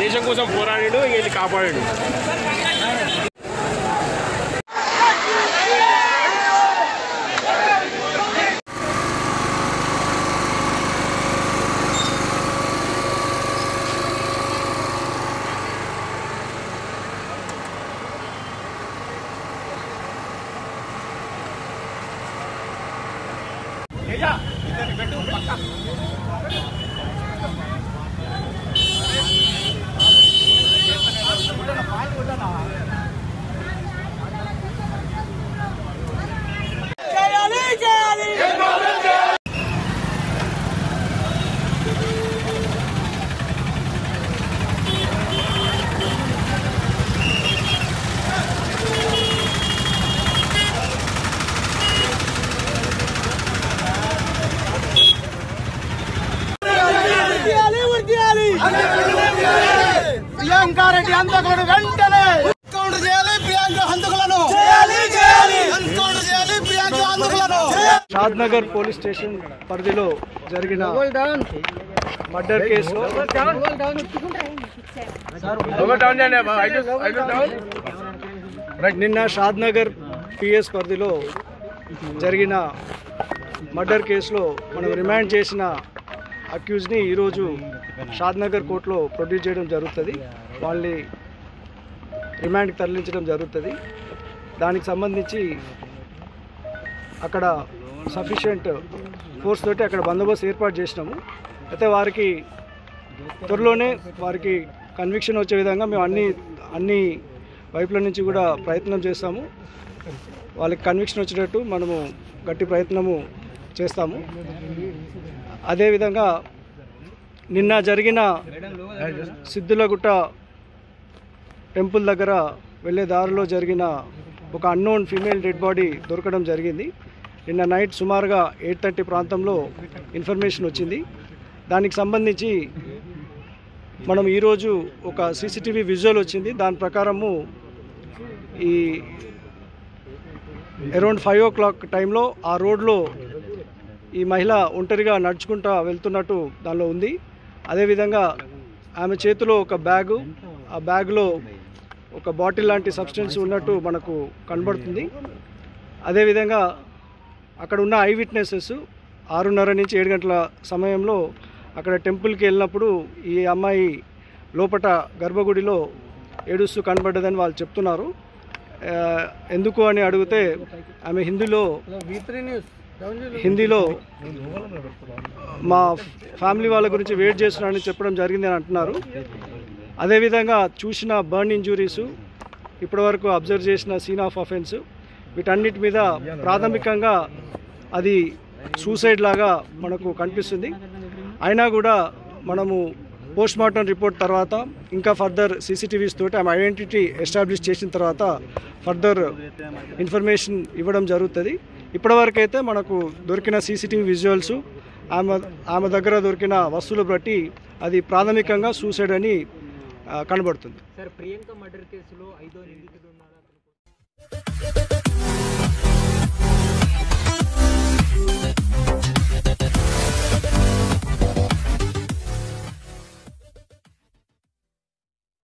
దేశం కోసం పోరాడాడు, వీళ్ళు కాపాడాడు. ప్రియాంకారెడ్డి హంతకులను వెంటనే కౌంటర్ చేయాలి. ప్రియాంక హంతకులను షాద్నగర్ పోలీస్ స్టేషన్ పరిధిలో జరిగిన మర్డర్ కేసులో నిన్న షాద్నగర్ పిఎస్ పరిధిలో జరిగిన మర్డర్ కేసులో మనం రిమాండ్ చేసిన అక్యూజ్ని ఈరోజు షాద్నగర్ కోర్టులో ప్రొడ్యూస్ చేయడం జరుగుతుంది. వాళ్ళని రిమాండ్కి తరలించడం జరుగుతుంది. దానికి సంబంధించి అక్కడ సఫిషియెంట్ ఫోర్స్ తోటి అక్కడ బందోబస్తు ఏర్పాటు చేసినాము. అయితే వారికి త్వరలోనే వారికి కన్విక్షన్ వచ్చే విధంగా మేము అన్ని వైపుల నుంచి కూడా ప్రయత్నం చేస్తాము. వాళ్ళకి కన్విక్షన్ వచ్చేటట్టు మనము గట్టి ప్రయత్నము చేస్తాము. అదేవిధంగా నిన్న జరిగిన సిద్ధులగుట్ట టెంపుల్ దగ్గర వెళ్ళే దారిలో జరిగిన ఒక అన్నోన్ ఫీమేల్ డెడ్ బాడీ దొరకడం జరిగింది. నిన్న నైట్ సుమారుగా 8:30 ప్రాంతంలో ఇన్ఫర్మేషన్ వచ్చింది. దానికి సంబంధించి మనం ఈరోజు ఒక సీసీటీవీ విజువల్ వచ్చింది. దాని ప్రకారము ఈ అరౌండ్ 5 o'clock టైంలో ఆ రోడ్లో ఈ మహిళ ఒంటరిగా నడుచుకుంటూ వెళ్తున్నట్టు దానిలో ఉంది. అదేవిధంగా ఆమె చేతిలో ఒక బ్యాగు, ఆ బ్యాగ్లో ఒక బాటిల్ లాంటి సబ్స్టెన్స్ ఉన్నట్టు మనకు కనబడుతుంది. అదేవిధంగా అక్కడ ఉన్న ఐ విట్నెసెస్ 6:30 నుంచి 7 గంటల సమయంలో అక్కడ టెంపుల్కి వెళ్ళినప్పుడు ఈ అమ్మాయి లోపట గర్భగుడిలో ఏడుస్తూ కనబడ్డదని వాళ్ళు చెప్తున్నారు. ఎందుకు అని అడిగితే ఆమె హిందీలో మా ఫ్యామిలీ వాళ్ళ గురించి వెయిట్ చేస్తున్నారని చెప్పడం జరిగింది అని అంటున్నారు. అదేవిధంగా చూసిన బర్న్ ఇంజురీసు, ఇప్పటివరకు అబ్జర్వ్ చేసిన సీన్ ఆఫ్ అఫెన్స్, వీటన్నిటి మీద ప్రాథమికంగా అది సూసైడ్ లాగా మనకు కనిపిస్తుంది. అయినా కూడా మనము పోస్ట్మార్టం రిపోర్ట్ తర్వాత ఇంకా ఫర్దర్ సీసీటీవీస్ తోటి ఆమె ఐడెంటిటీ ఎస్టాబ్లిష్ చేసిన తర్వాత ఫర్దర్ ఇన్ఫర్మేషన్ ఇవ్వడం జరుగుతుంది. ఇప్పటివరకు అయితే మనకు దొరికిన సీసీటీవీ విజువల్స్, ఆమె దగ్గర దొరికిన వస్తువులు బట్టి అది ప్రాథమికంగా సూసైడ్ అని కనబడుతుంది. సార్ ప్రియాంక మర్డర్ కేసులో 5వ నిందితుడు ఉన్నారా?